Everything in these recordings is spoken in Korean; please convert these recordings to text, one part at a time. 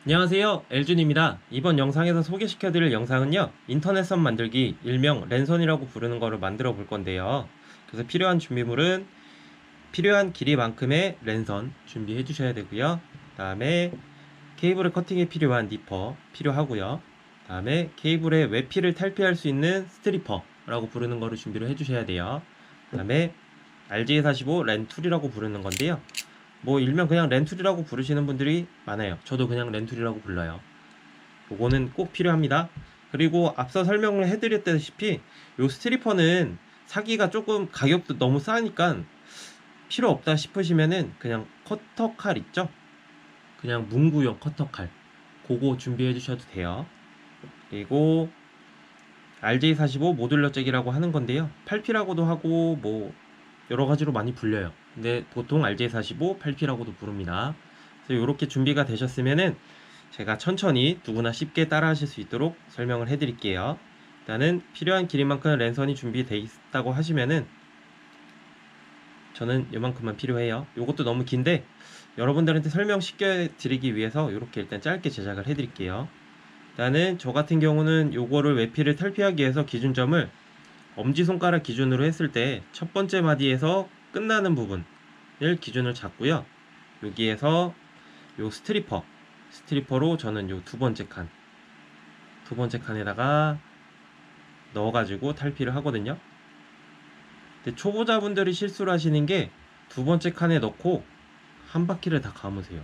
안녕하세요, 엘준입니다. 이번 영상에서 소개시켜드릴 영상은요, 인터넷선 만들기, 일명 랜선이라고 부르는 거를 만들어 볼 건데요. 그래서 필요한 준비물은 필요한 길이만큼의 랜선 준비해 주셔야 되고요. 그 다음에 케이블을 커팅에 필요한 니퍼 필요하고요. 그 다음에 케이블의 외피를 탈피할 수 있는 스트리퍼라고 부르는 거를 준비를 해 주셔야 돼요. 그 다음에 RJ45 랜툴이라고 부르는 건데요. 뭐 일명 그냥 렌툴이라고 부르시는 분들이 많아요. 저도 그냥 렌툴이라고 불러요. 요거는 꼭 필요합니다. 그리고 앞서 설명을 해드렸다시피 요 스트리퍼는 사기가 조금 가격도 너무 싸니까 필요 없다 싶으시면은 그냥 커터 칼 있죠? 그냥 문구용 커터 칼 그거 준비해 주셔도 돼요. 그리고 RJ45 모듈러 잭이라고 하는 건데요. 8P라고도 하고 뭐 여러 가지로 많이 불려요. 근데 보통 RJ45 8P라고도 부릅니다. 그래서 이렇게 준비가 되셨으면은 제가 천천히 누구나 쉽게 따라 하실 수 있도록 설명을 해 드릴게요. 일단은 필요한 길이만큼 랜선이 준비되어 있다고 하시면은 저는 이만큼만 필요해요. 이것도 너무 긴데 여러분들한테 설명 쉽게 드리기 위해서 이렇게 일단 짧게 제작을 해 드릴게요. 일단은 저 같은 경우는 요거를 외피를 탈피하기 위해서 기준점을 엄지손가락 기준으로 했을 때 첫 번째 마디에서 끝나는 부분을 기준을 잡고요. 여기에서 요 스트리퍼로 저는 요 두 번째 칸에다가 넣어가지고 탈피를 하거든요. 근데 초보자분들이 실수를 하시는 게 두 번째 칸에 넣고 한 바퀴를 다 감으세요.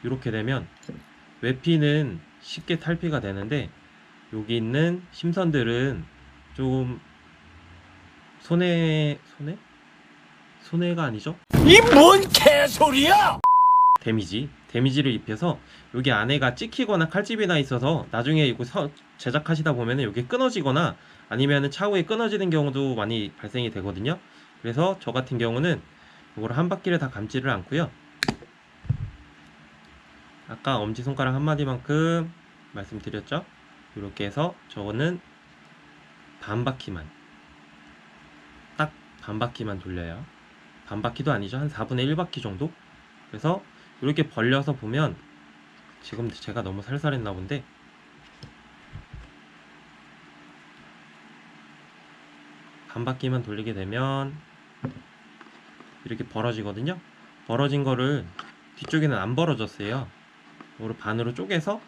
이렇게 되면 외피는 쉽게 탈피가 되는데 여기 있는 심선들은 좀 손해가 아니죠? 이 뭔 개소리야! 데미지를 입혀서 여기 안에가 찍히거나 칼집이 나 있어서 나중에 이거 제작하시다 보면은 여기 끊어지거나 아니면은 차후에 끊어지는 경우도 많이 발생이 되거든요. 그래서 저 같은 경우는 이걸 한 바퀴를 다 감지를 않고요. 아까 엄지손가락 한 마디만큼 말씀드렸죠? 이렇게 해서 저거는 반 바퀴만, 딱 반 바퀴만 돌려요. 반 바퀴도 아니죠. 한 4분의 1바퀴 정도? 그래서 이렇게 벌려서 보면 지금 제가 너무 살살했나 본데 반 바퀴만 돌리게 되면 이렇게 벌어지거든요. 벌어진 거를 뒤쪽에는 안 벌어졌어요. 이걸 반으로 쪼개서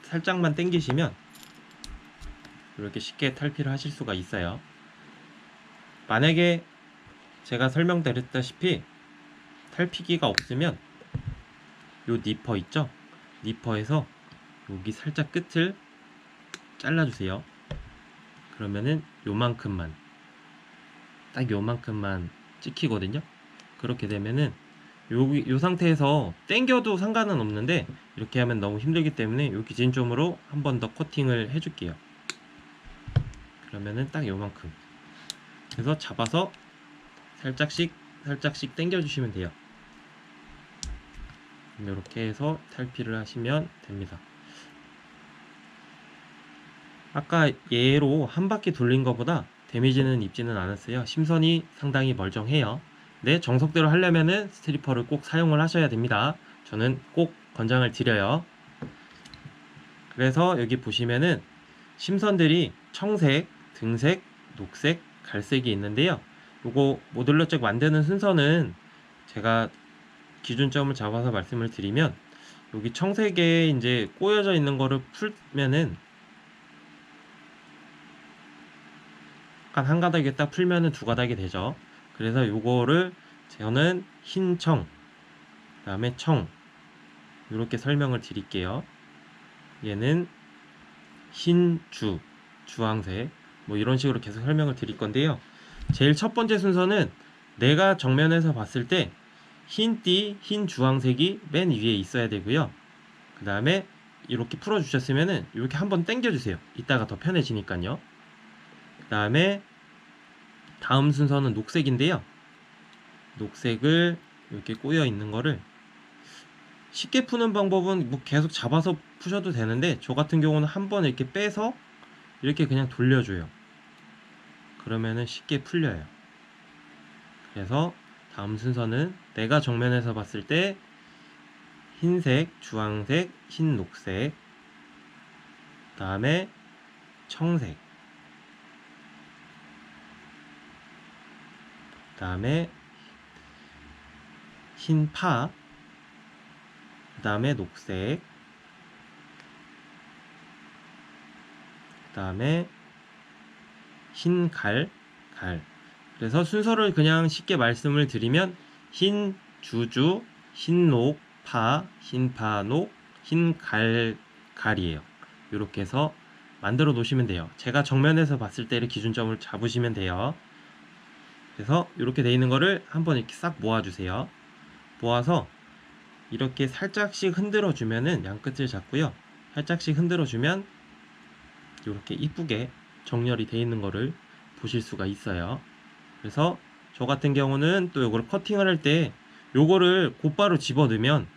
살짝만 당기시면 이렇게 쉽게 탈피를 하실 수가 있어요. 만약에 제가 설명드렸다시피 탈피기가 없으면 요 니퍼 있죠? 니퍼에서 여기 살짝 끝을 잘라주세요. 그러면은 요만큼만, 딱 요만큼만 찍히거든요. 그렇게 되면은 요 상태에서 당겨도 상관은 없는데 이렇게 하면 너무 힘들기 때문에 요 기준점으로 한 번 더 커팅을 해줄게요. 그러면은 딱 요만큼. 그래서 잡아서 살짝씩 당겨주시면 돼요. 이렇게 해서 탈피를 하시면 됩니다. 아까 얘로 한 바퀴 돌린 것보다 데미지는 입지는 않았어요. 심선이 상당히 멀쩡해요. 네, 정석대로 하려면은 스트리퍼를 꼭 사용을 하셔야 됩니다. 저는 꼭 권장을 드려요. 그래서 여기 보시면은 심선들이 청색, 등색, 녹색, 갈색이 있는데요. 요거 모듈러 잭 만드는 순서는 제가 기준점을 잡아서 말씀을 드리면 여기 청색에 이제 꼬여져 있는 거를 풀면은 약간 한 가닥에 딱 풀면은 두 가닥이 되죠. 그래서 요거를 저는 흰 청, 그 다음에 청 이렇게 설명을 드릴게요. 얘는 흰 주황색 뭐 이런 식으로 계속 설명을 드릴 건데요. 제일 첫 번째 순서는 내가 정면에서 봤을 때 흰띠, 흰 주황색이 맨 위에 있어야 되고요. 그 다음에 이렇게 풀어주셨으면은 이렇게 한번 당겨주세요. 이따가 더 편해지니까요. 그 다음에 다음 순서는 녹색인데요. 녹색을 이렇게 꼬여 있는 거를 쉽게 푸는 방법은 뭐 계속 잡아서 푸셔도 되는데 저 같은 경우는 한번 이렇게 빼서 이렇게 그냥 돌려줘요. 그러면은 쉽게 풀려요. 그래서 다음 순서는 내가 정면에서 봤을 때 흰색, 주황색, 흰 녹색, 그 다음에 청색, 그 다음에 흰파, 그 다음에 녹색, 그 다음에 흰갈, 갈. 그래서 순서를 그냥 쉽게 말씀을 드리면 흰 주주, 흰녹, 파, 흰파녹, 흰갈, 갈이에요. 이렇게 해서 만들어 놓으시면 돼요. 제가 정면에서 봤을 때를 기준점을 잡으시면 돼요. 그래서 이렇게 돼 있는 거를 한번 이렇게 싹 모아주세요. 모아서 이렇게 살짝씩 흔들어 주면은 양끝을 잡고요. 살짝씩 흔들어 주면 이렇게 이쁘게 정렬이 돼 있는 거를 보실 수가 있어요. 그래서 저 같은 경우는 또 요거를 커팅을 할 때 요거를 곧바로 집어 넣으면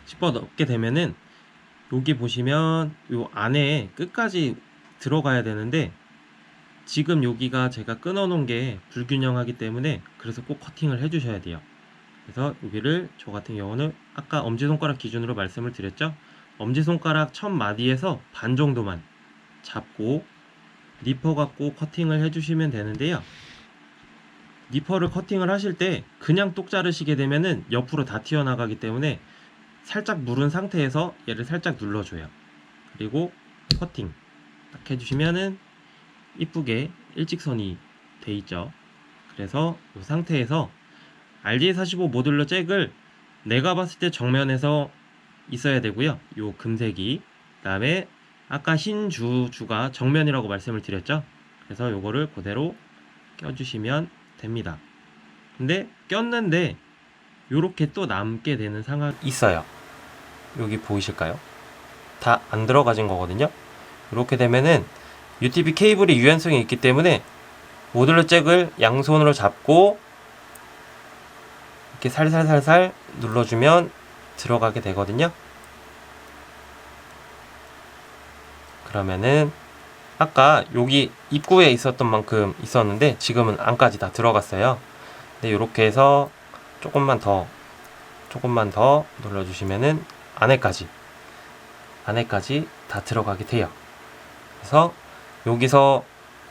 집어 넣게 되면은 여기 보시면 요 안에 끝까지 들어가야 되는데 지금 여기가 제가 끊어 놓은 게 불균형하기 때문에 그래서 꼭 커팅을 해 주셔야 돼요. 그래서 여기를 저 같은 경우는 아까 엄지손가락 기준으로 말씀을 드렸죠. 엄지손가락 첫 마디에서 반 정도만 잡고 니퍼 갖고 커팅을 해 주시면 되는데요. 니퍼를 커팅을 하실 때 그냥 똑 자르시게 되면은 옆으로 다 튀어나가기 때문에 살짝 누른 상태에서 얘를 살짝 눌러줘요. 그리고 커팅 딱 해주시면은 이쁘게 일직선이 돼 있죠. 그래서 이 상태에서 RJ45 모듈러 잭을 내가 봤을 때 정면에서 있어야 되고요. 요 금색이 그다음에 아까 흰 주가 정면이라고 말씀을 드렸죠. 그래서 요거를 그대로 껴주시면 됩니다. 근데 꼈는데 요렇게 또 남게 되는 상황이 있어요. 여기 보이실까요? 다 안 들어가진 거거든요. 이렇게 되면은 UTP 케이블이 유연성이 있기 때문에 모듈러 잭을 양손으로 잡고 이렇게 살살살살 눌러주면 들어가게 되거든요. 그러면은 아까 여기 입구에 있었던 만큼 있었는데 지금은 안까지 다 들어갔어요. 근데 이렇게 해서 조금만 더 눌러주시면은 안에까지 다 들어가게 돼요. 그래서 여기서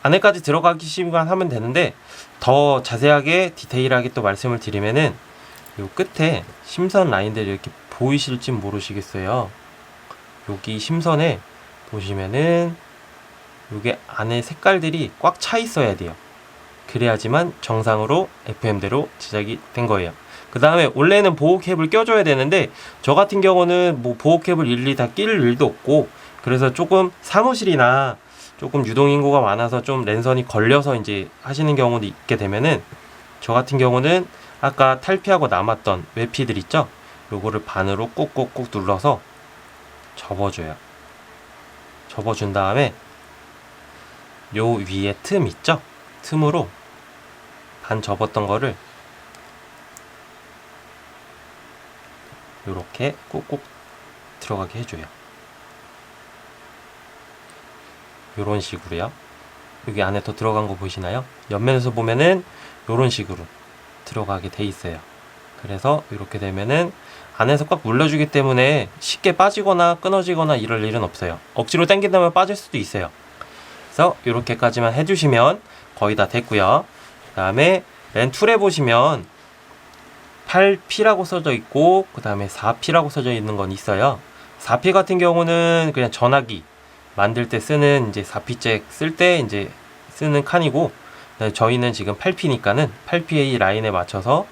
안에까지 들어가기만 하면 되는데 더 자세하게 디테일하게 또 말씀을 드리면은 요 끝에 심선 라인들이 이렇게 보이실지 모르시겠어요. 여기 심선에 보시면은 요게 안에 색깔들이 꽉 차 있어야 돼요. 그래야지만 정상으로 FM대로 제작이 된 거예요. 그 다음에 원래는 보호캡을 껴줘야 되는데 저 같은 경우는 뭐 보호캡을 일일이 다 낄 일도 없고 그래서 조금 사무실이나 조금 유동인구가 많아서 좀 랜선이 걸려서 이제 하시는 경우도 있게 되면은 저 같은 경우는 아까 탈피하고 남았던 외피들 있죠? 요거를 반으로 꾹꾹꾹 눌러서 접어줘요. 접어준 다음에 요 위에 틈 있죠? 틈으로 반 접었던 거를 요렇게 꾹꾹 들어가게 해줘요. 요런 식으로요. 여기 안에 더 들어간 거 보이시나요? 옆면에서 보면은 요런 식으로 들어가게 돼 있어요. 그래서 이렇게 되면은 안에서 꽉 눌러주기 때문에 쉽게 빠지거나 끊어지거나 이럴 일은 없어요. 억지로 당긴다면 빠질 수도 있어요. 그래서 이렇게까지만 해주시면 거의 다 됐고요. 그 다음에 랜 툴에 보시면 8P라고 써져 있고 그 다음에 4P라고 써져 있는 건 있어요. 4P 같은 경우는 그냥 전화기 만들 때 쓰는 이제 4P잭 쓸 때 이제 쓰는 칸이고 저희는 지금 8P니까는 8PA 라인에 맞춰서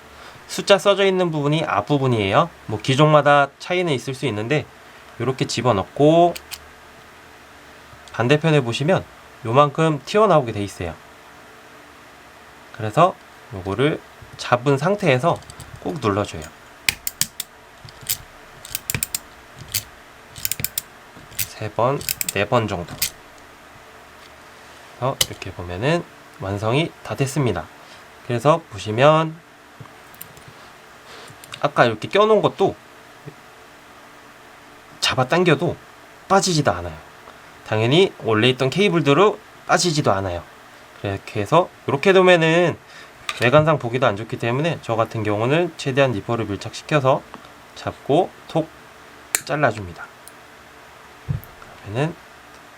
숫자 써져 있는 부분이 앞부분이에요. 뭐 기종마다 차이는 있을 수 있는데 이렇게 집어넣고 반대편에 보시면 요만큼 튀어나오게 돼 있어요. 그래서 요거를 잡은 상태에서 꾹 눌러줘요. 3번, 4번 정도. 이렇게 보면은 완성이 다 됐습니다. 그래서 보시면 아까 이렇게 껴놓은 것도 잡아당겨도 빠지지도 않아요. 당연히 원래 있던 케이블대로 빠지지도 않아요. 이렇게 해서 이렇게 두면은 외관상 보기도 안 좋기 때문에 저 같은 경우는 최대한 니퍼를 밀착시켜서 잡고 톡 잘라줍니다. 그러면은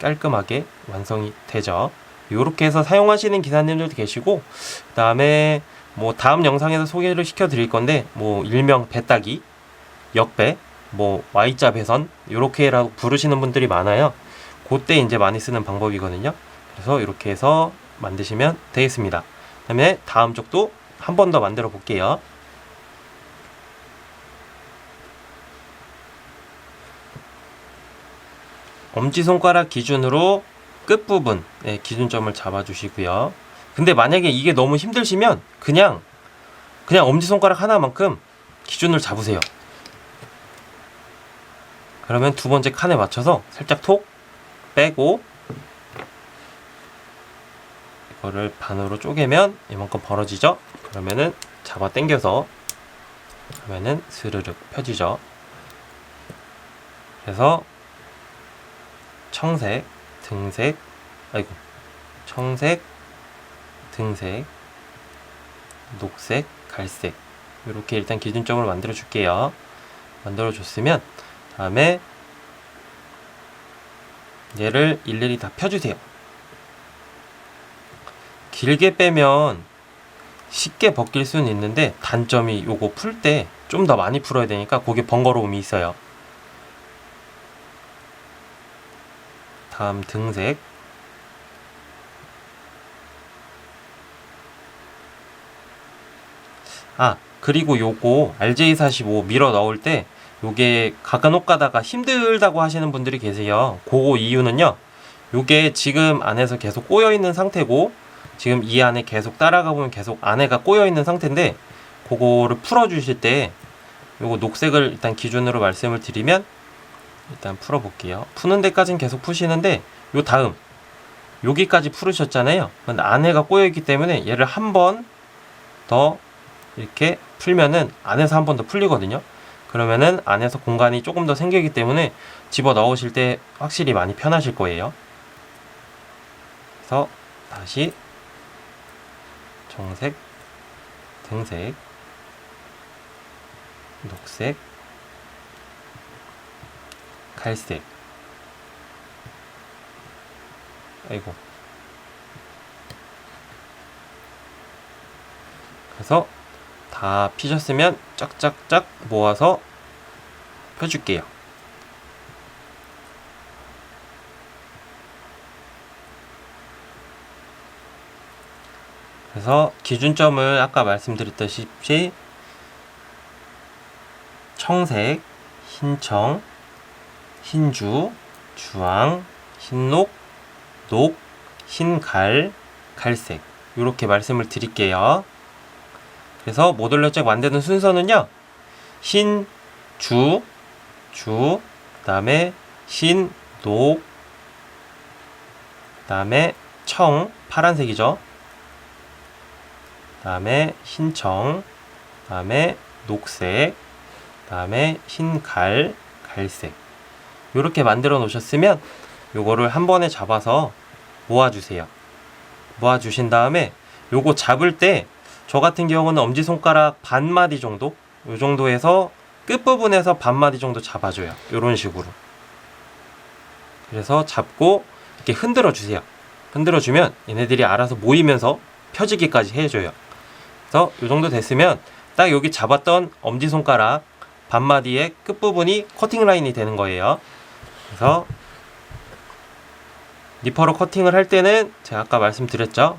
깔끔하게 완성이 되죠. 이렇게 해서 사용하시는 기사님들도 계시고, 그 다음에 뭐 다음 영상에서 소개를 시켜 드릴 건데, 뭐 일명 배따기, 역배, 뭐 Y자 배선 이렇게라고 부르시는 분들이 많아요. 그때 이제 많이 쓰는 방법이거든요. 그래서 이렇게 해서 만드시면 되겠습니다. 그 다음에 다음 쪽도 한 번 더 만들어 볼게요. 엄지손가락 기준으로 끝부분 기준점을 잡아주시고요. 근데 만약에 이게 너무 힘드시면 그냥 엄지손가락 하나만큼 기준을 잡으세요. 그러면 두 번째 칸에 맞춰서 살짝 톡 빼고 이거를 반으로 쪼개면 이만큼 벌어지죠? 그러면은 잡아 당겨서 그러면은 스르륵 펴지죠. 그래서 청색, 등색, 청색, 등색, 녹색, 갈색 이렇게 일단 기준점을 만들어 줄게요. 만들어 줬으면 다음에 얘를 일일이 다 펴주세요. 길게 빼면 쉽게 벗길 수는 있는데 단점이 요거 풀 때 좀 더 많이 풀어야 되니까 그게 번거로움이 있어요. 다음 등색, 그리고 요거 RJ45 밀어 넣을 때 요게 간혹 가다가 힘들다고 하시는 분들이 계세요. 그거 이유는요, 요게 지금 안에서 계속 꼬여 있는 상태고 지금 이 안에 계속 따라가 보면 계속 안에가 꼬여 있는 상태인데, 그거를 풀어 주실 때 요거 녹색을 일단 기준으로 말씀을 드리면, 일단 풀어 볼게요. 푸는 데까지는 계속 푸시는데 요 다음 여기까지 풀으셨잖아요. 근데 안에가 꼬여 있기 때문에 얘를 한 번 더 이렇게 풀면은 안에서 한 번 더 풀리거든요. 그러면은 안에서 공간이 조금 더 생기기 때문에 집어 넣으실 때 확실히 많이 편하실 거예요. 그래서 다시 청색, 등색, 녹색, 갈색. 그래서 다 피셨으면 짝짝짝 모아서 펴줄게요. 그래서 기준점을 아까 말씀드렸다시피 청색, 흰청, 흰주, 주황, 흰녹, 녹, 흰갈, 갈색 이렇게 말씀을 드릴게요. 그래서 모듈러 잭 만드는 순서는요, 흰주, 그 다음에 흰녹, 그 다음에 청, 파란색이죠. 그 다음에 흰청, 그 다음에 녹색, 그 다음에 흰갈, 갈색 이렇게 만들어 놓으셨으면 요거를 한 번에 잡아서 모아주세요. 모아주신 다음에 요거 잡을 때 저 같은 경우는 엄지손가락 반마디 정도? 요 정도에서 끝부분에서 반마디 정도 잡아줘요. 요런 식으로. 그래서 잡고 이렇게 흔들어 주세요. 흔들어 주면 얘네들이 알아서 모이면서 펴지기까지 해줘요. 그래서 요 정도 됐으면 딱 여기 잡았던 엄지손가락 반마디의 끝부분이 커팅 라인이 되는 거예요. 그래서 니퍼로 커팅을 할 때는 제가 아까 말씀드렸죠.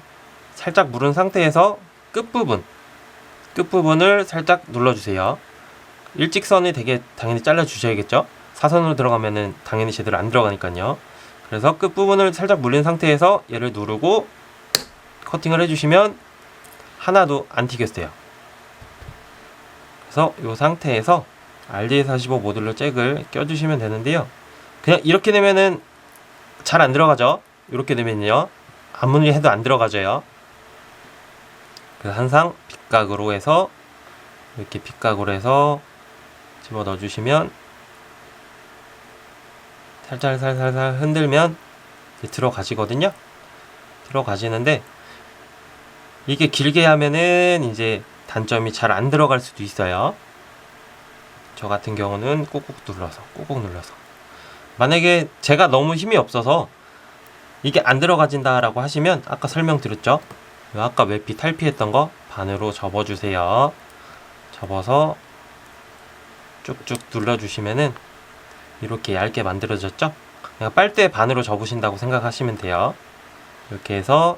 살짝 무른 상태에서 끝부분을 살짝 눌러주세요. 일직선을 되게 당연히 잘라주셔야겠죠. 사선으로 들어가면은 당연히 제대로 안 들어가니까요. 그래서 끝부분을 살짝 물린 상태에서 얘를 누르고 커팅을 해주시면 하나도 안 튀겼어요. 그래서 이 상태에서 RJ45 모듈러 잭을 껴주시면 되는데요. 그냥 이렇게 되면은 잘 안 들어가죠. 이렇게 되면요 아무리 해도 안 들어가져요. 그래서 항상 빗각으로 해서 이렇게 빗각으로 해서 집어 넣어주시면 살살 흔들면 이제 들어가지거든요. 들어가지는데 이게 길게 하면은 이제 단점이 잘 안 들어갈 수도 있어요. 저 같은 경우는 꾹꾹 눌러서 만약에 제가 너무 힘이 없어서 이게 안 들어가진다 라고 하시면 아까 설명드렸죠. 아까 외피 탈피했던 거 반으로 접어주세요. 접어서 쭉쭉 눌러주시면은 이렇게 얇게 만들어졌죠. 그냥 빨대 반으로 접으신다고 생각하시면 돼요. 이렇게 해서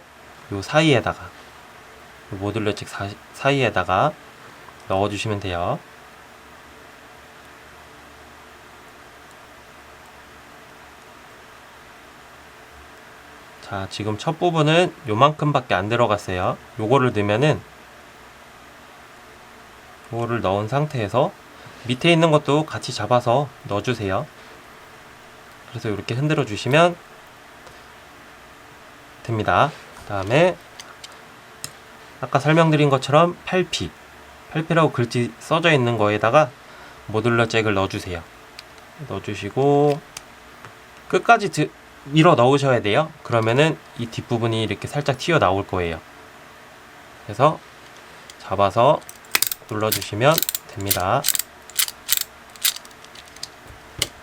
요 사이에다가 요 모듈러 잭 사이에다가 넣어주시면 돼요. 자, 지금 첫 부분은 요만큼밖에 안 들어갔어요. 요거를 넣으면은 요거를 넣은 상태에서 밑에 있는 것도 같이 잡아서 넣어주세요. 그래서 이렇게 흔들어 주시면 됩니다. 그 다음에 아까 설명드린 것처럼 8P라고 글씨 써져 있는 거에다가 모듈러 잭을 넣어주세요. 넣어주시고 끝까지 밀어 넣으셔야 돼요. 그러면은 이 뒷부분이 이렇게 살짝 튀어 나올 거예요. 그래서 잡아서 눌러주시면 됩니다.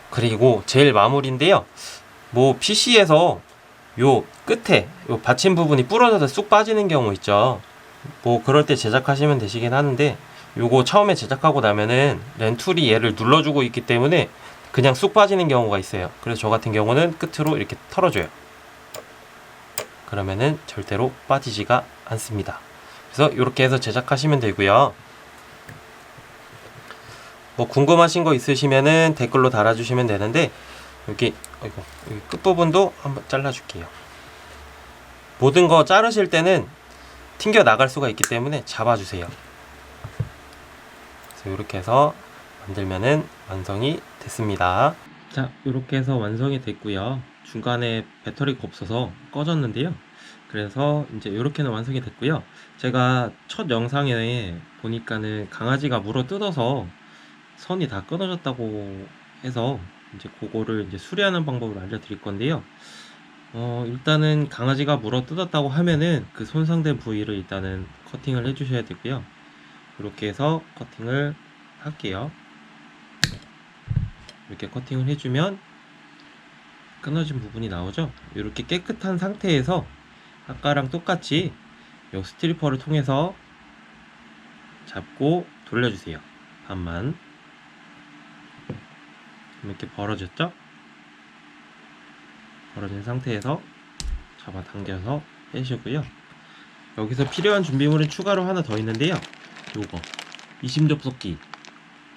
그리고 제일 마무리인데요. 뭐 PC에서 요 끝에 요 받침 부분이 부러져서 쑥 빠지는 경우 있죠. 뭐 그럴 때 제작하시면 되시긴 하는데 요거 처음에 제작하고 나면은 렌툴이 얘를 눌러주고 있기 때문에 그냥 쑥 빠지는 경우가 있어요. 그래서 저 같은 경우는 끝으로 이렇게 털어줘요. 그러면은 절대로 빠지지가 않습니다. 그래서 이렇게 해서 제작하시면 되고요. 뭐 궁금하신 거 있으시면은 댓글로 달아주시면 되는데 여기 끝부분도 한번 잘라줄게요. 모든 거 자르실 때는 튕겨 나갈 수가 있기 때문에 잡아주세요. 그래서 이렇게 해서 만들면은 완성이 됐습니다. 자, 이렇게 해서 완성이 됐고요. 중간에 배터리가 없어서 꺼졌는데요. 그래서 이제 이렇게는 완성이 됐고요. 제가 첫 영상에 보니까는 강아지가 물어 뜯어서 선이 다 끊어졌다고 해서 이제 그거를 이제 수리하는 방법을 알려드릴 건데요. 일단은 강아지가 물어 뜯었다고 하면은 그 손상된 부위를 일단은 커팅을 해주셔야 되고요. 이렇게 해서 커팅을 할게요. 이렇게 커팅을 해주면 끊어진 부분이 나오죠. 이렇게 깨끗한 상태에서 아까랑 똑같이 이 스트리퍼를 통해서 잡고 돌려주세요. 반만. 이렇게 벌어졌죠? 벌어진 상태에서 잡아당겨서 빼시고요. 여기서 필요한 준비물은 추가로 하나 더 있는데요. 요거 이심접속기,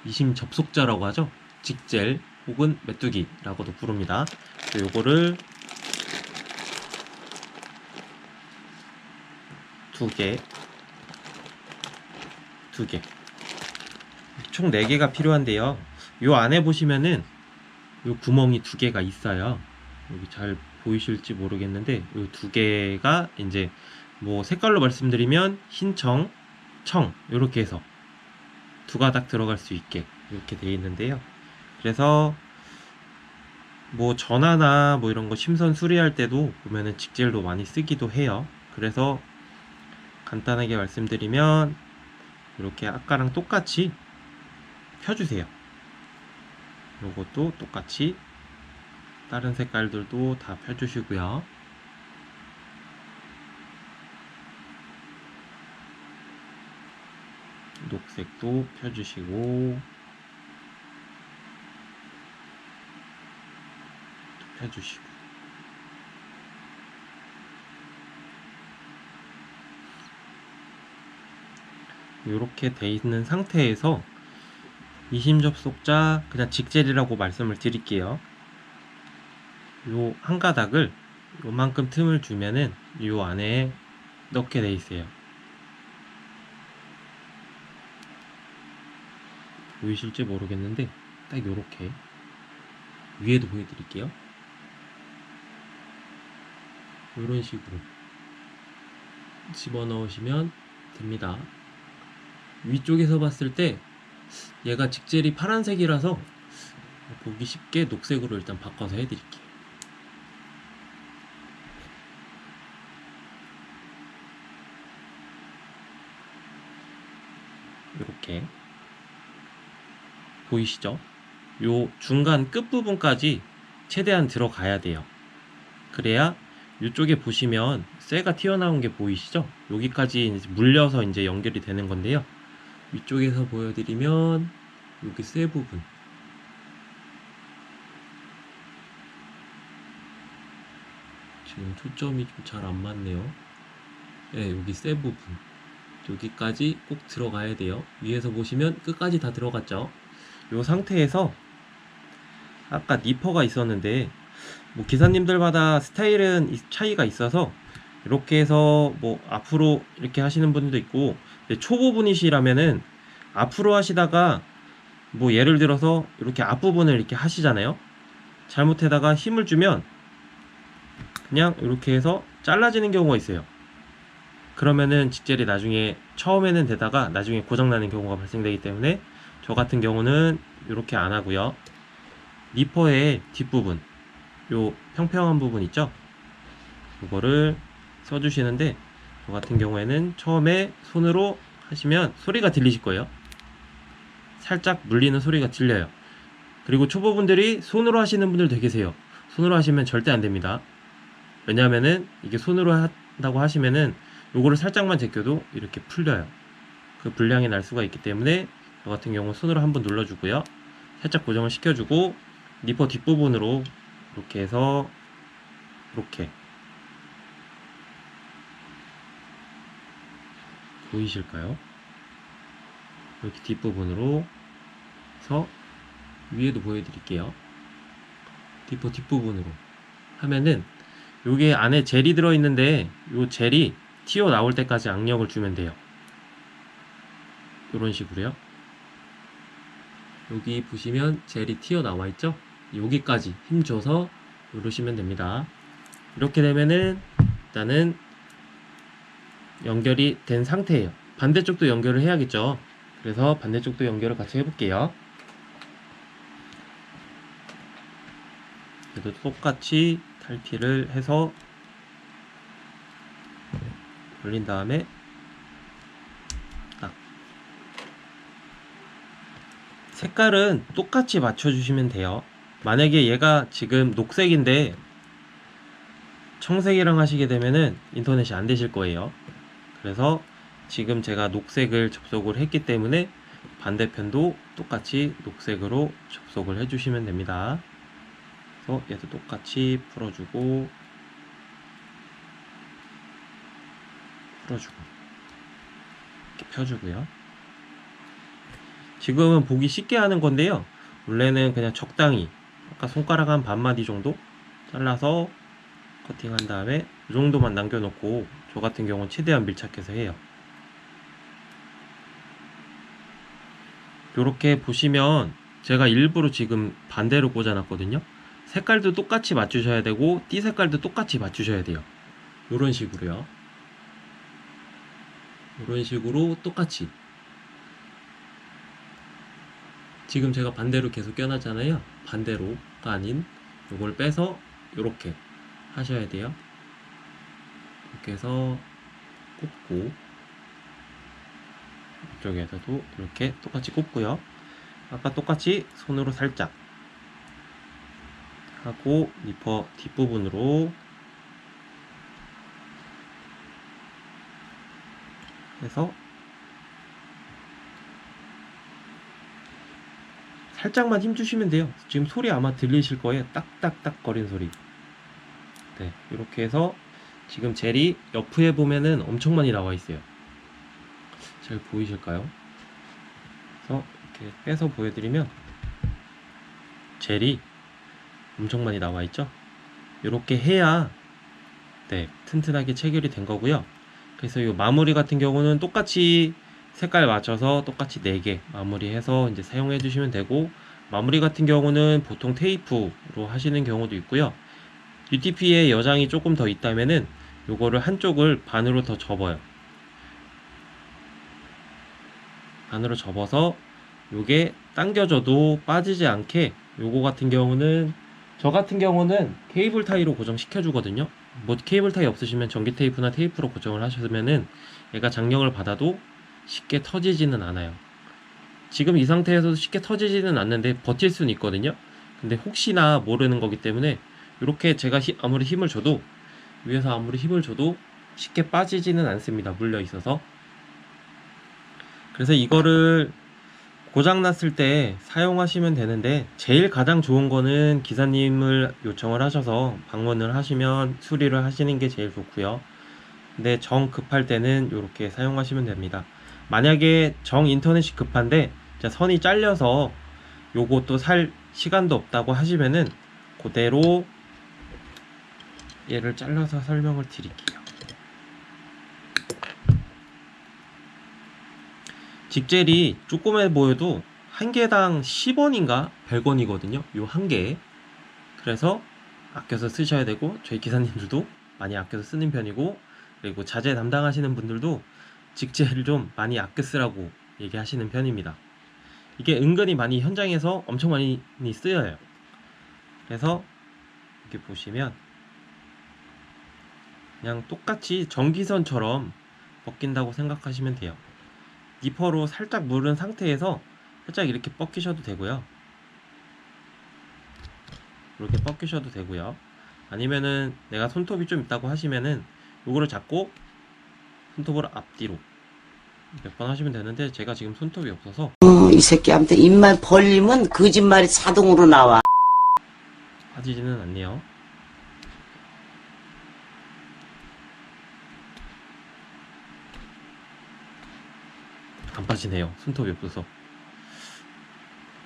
이심접속자라고 하죠. 직젤 혹은 메뚜기라고도 부릅니다. 요거를 2개 총 4개가 필요한데요. 요 안에 보시면은 요 구멍이 2개가 있어요. 여기 잘 보이실지 모르겠는데 요 2개가 이제 뭐 색깔로 말씀드리면 흰청, 청 요렇게 해서 2가닥 들어갈 수 있게 이렇게 되어 있는데요. 그래서 뭐 전화나 뭐 이런 거 심선 수리할 때도 보면은 직젤도 많이 쓰기도 해요. 그래서 간단하게 말씀드리면 이렇게 아까랑 똑같이 펴주세요. 요것도 똑같이 다른 색깔들도 다 펴주시고요. 녹색도 펴주시고 펴주시고 이렇게 돼 있는 상태에서 이심접속자 그냥 직젤이라고 말씀을 드릴게요. 요 한 가닥을 요만큼 틈을 주면은 요 안에 넣게 돼 있어요. 보이실지 모르겠는데 딱 요렇게 위에도 보여드릴게요. 이런 식으로 집어넣으시면 됩니다. 위쪽에서 봤을 때 얘가 직젤이 파란색이라서 보기 쉽게 녹색으로 일단 바꿔서 해드릴게요. 이렇게 보이시죠? 요 중간 끝부분까지 최대한 들어가야 돼요. 그래야 이쪽에 보시면 쇠가 튀어나온 게 보이시죠? 여기까지 이제 물려서 이제 연결이 되는 건데요. 위쪽에서 보여드리면 여기 쇠 부분, 지금 초점이 좀 잘 안 맞네요. 네, 여기 쇠 부분 여기까지 꼭 들어가야 돼요. 위에서 보시면 끝까지 다 들어갔죠. 이 상태에서 아까 니퍼가 있었는데 뭐 기사님들마다 스타일은 차이가 있어서 이렇게 해서 뭐 앞으로 이렇게 하시는 분도 있고, 초보분이시라면은 앞으로 하시다가 뭐 예를 들어서 이렇게 앞부분을 이렇게 하시잖아요. 잘못하다가 힘을 주면 그냥 이렇게 해서 잘라지는 경우가 있어요. 그러면은 직젤이 나중에 처음에는 되다가 나중에 고장나는 경우가 발생되기 때문에 저 같은 경우는 이렇게 안 하고요. 니퍼의 뒷부분, 요 평평한 부분 있죠? 이거를 써주시는데, 저 같은 경우에는 처음에 손으로 하시면 소리가 들리실 거예요. 살짝 물리는 소리가 들려요. 그리고 초보분들이 손으로 하시는 분들도 계세요. 손으로 하시면 절대 안 됩니다. 왜냐하면은 이게 손으로 한다고 하시면은 요거를 살짝만 제껴도 이렇게 풀려요. 그 불량이 날 수가 있기 때문에 저 같은 경우는 손으로 한번 눌러주고요. 살짝 고정을 시켜주고 니퍼 뒷부분으로 이렇게 해서 이렇게 보이실까요? 이렇게 뒷부분으로 해서 위에도 보여드릴게요. 니퍼 뒷부분으로 하면은 요게 안에 젤이 들어있는데 요 젤이 튀어나올 때까지 악력을 주면 돼요. 요런 식으로요. 여기 보시면 젤이 튀어나와 있죠? 여기까지 힘줘서 누르시면 됩니다. 이렇게 되면은 일단은 연결이 된 상태예요. 반대쪽도 연결을 해야겠죠. 그래서 반대쪽도 연결을 같이 해볼게요. 그래도 똑같이 탈피를 해서 돌린 다음에 딱 색깔은 똑같이 맞춰주시면 돼요. 만약에 얘가 지금 녹색인데 청색이랑 하시게 되면은 인터넷이 안 되실 거예요. 그래서 지금 제가 녹색을 접속을 했기 때문에 반대편도 똑같이 녹색으로 접속을 해주시면 됩니다. 그래서 얘도 똑같이 풀어주고 이렇게 펴주고요. 지금은 보기 쉽게 하는 건데요. 원래는 그냥 적당히 아까 손가락 한 반마디 정도 잘라서 커팅한 다음에 이 정도만 남겨놓고 저 같은 경우는 최대한 밀착해서 해요. 이렇게 보시면 제가 일부러 지금 반대로 꽂아놨거든요. 색깔도 똑같이 맞추셔야 되고 띠 색깔도 똑같이 맞추셔야 돼요. 이런 식으로요. 이런 식으로 똑같이. 지금 제가 반대로 계속 껴놨잖아요. 반대로가 아닌 이걸 빼서 이렇게 하셔야 돼요. 이렇게 해서 꽂고 이쪽에서도 이렇게 똑같이 꽂고요. 아까 똑같이 손으로 살짝 하고 니퍼 뒷부분으로 해서 살짝만 힘주시면 돼요. 지금 소리 아마 들리실 거예요. 딱딱딱 거리는 소리. 네, 이렇게 해서 지금 젤이 옆에 보면은 엄청 많이 나와 있어요. 잘 보이실까요? 그래서 이렇게 빼서 보여드리면 젤이 엄청 많이 나와 있죠? 이렇게 해야 네, 튼튼하게 체결이 된 거고요. 그래서 이 마무리 같은 경우는 똑같이 색깔 맞춰서 똑같이 4개 마무리해서 이제 사용해 주시면 되고, 마무리 같은 경우는 보통 테이프로 하시는 경우도 있고요. UTP에 여장이 조금 더 있다면은 요거를 한쪽을 반으로 더 접어요. 반으로 접어서 요게 당겨져도 빠지지 않게, 요거 같은 경우는, 저 같은 경우는 케이블 타이로 고정시켜 주거든요. 뭐 케이블 타이 없으시면 전기 테이프나 테이프로 고정을 하셨으면은 얘가 장력을 받아도 쉽게 터지지는 않아요. 지금 이 상태에서도 쉽게 터지지는 않는데 버틸 수는 있거든요. 근데 혹시나 모르는 거기 때문에 이렇게 제가 아무리 힘을 줘도, 위에서 아무리 힘을 줘도 쉽게 빠지지는 않습니다. 물려 있어서. 그래서 이거를 고장났을 때 사용하시면 되는데, 제일 가장 좋은 거는 기사님을 요청을 하셔서 방문을 하시면 수리를 하시는 게 제일 좋고요. 근데 정 급할 때는 이렇게 사용하시면 됩니다. 만약에 정 인터넷이 급한데 진짜 선이 잘려서 요것도 살 시간도 없다고 하시면은 그대로 얘를 잘라서 설명을 드릴게요. 직젤이 조그매 보여도 한 개당 10원인가 100원이거든요. 요 한 개에. 그래서 아껴서 쓰셔야 되고, 저희 기사님들도 많이 아껴서 쓰는 편이고, 그리고 자재 담당하시는 분들도 직젤을 좀 많이 아껴 쓰라고 얘기하시는 편입니다. 이게 은근히 많이 현장에서 엄청 많이 쓰여요. 그래서 이렇게 보시면 그냥 똑같이 전기선처럼 벗긴다고 생각하시면 돼요. 니퍼로 살짝 물은 상태에서 살짝 이렇게 벗기셔도 되고요. 이렇게 벗기셔도 되고요. 아니면은 내가 손톱이 좀 있다고 하시면은 요거를 잡고 손톱을 앞뒤로 몇 번 하시면 되는데, 제가 지금 손톱이 없어서 이 새끼한테 입만 벌리면 거짓말이 자동으로 나와. 빠지지는 않네요. 안 빠지네요. 손톱이 없어서.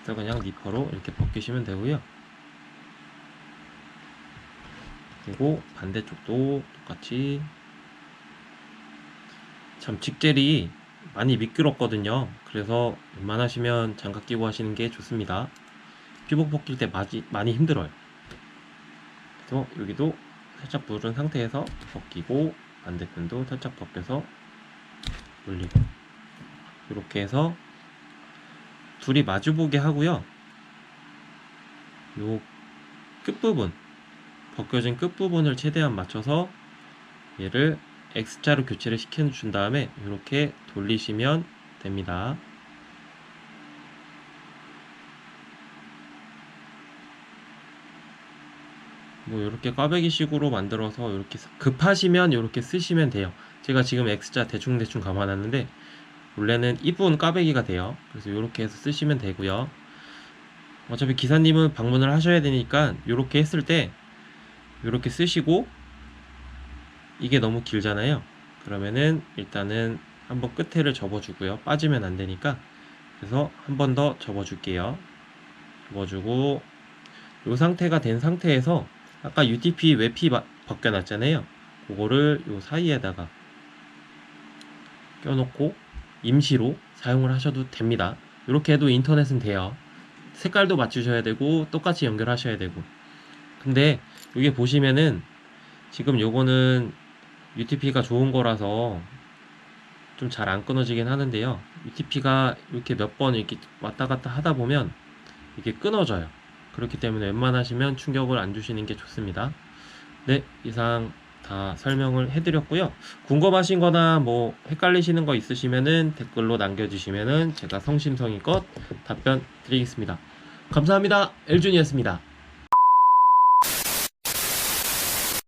그래서 그냥 니퍼로 이렇게 벗기시면 되고요. 그리고 반대쪽도 똑같이. 참 직젤이 많이 미끄럽거든요. 그래서 웬만하시면 장갑 끼고 하시는 게 좋습니다. 피복 벗길 때 많이 힘들어요. 그래서 여기도 살짝 물은 상태에서 벗기고, 반대편도 살짝 벗겨서 올리고, 이렇게 해서 둘이 마주보게 하고요. 요 끝부분, 벗겨진 끝부분을 최대한 맞춰서 얘를 X자로 교체를 시켜준 다음에 이렇게 돌리시면 됩니다. 뭐 이렇게 꽈배기 식으로 만들어서 이렇게 급하시면 이렇게 쓰시면 돼요. 제가 지금 X자 대충 감아놨는데 원래는 이쁜 꽈배기가 돼요. 그래서 이렇게 해서 쓰시면 되고요. 어차피 기사님은 방문을 하셔야 되니까 이렇게 했을 때 이렇게 쓰시고, 이게 너무 길잖아요. 그러면은 일단은 한번 끝에를 접어주고요. 빠지면 안 되니까. 그래서 한 번 더 접어줄게요. 접어주고, 이 상태가 된 상태에서 아까 UTP 외피 벗겨놨잖아요. 그거를 요 사이에다가 껴놓고 임시로 사용을 하셔도 됩니다. 이렇게 해도 인터넷은 돼요. 색깔도 맞추셔야 되고 똑같이 연결하셔야 되고. 근데 여기 보시면은 지금 요거는 UTP가 좋은 거라서 좀 잘 안 끊어지긴 하는데요. UTP가 이렇게 몇 번 이렇게 왔다 갔다 하다 보면 이게 끊어져요. 그렇기 때문에 웬만하시면 충격을 안 주시는 게 좋습니다. 네, 이상 다 설명을 해드렸고요. 궁금하신 거나 뭐 헷갈리시는 거 있으시면은 댓글로 남겨주시면은 제가 성심성의껏 답변 드리겠습니다. 감사합니다. 엘준이었습니다.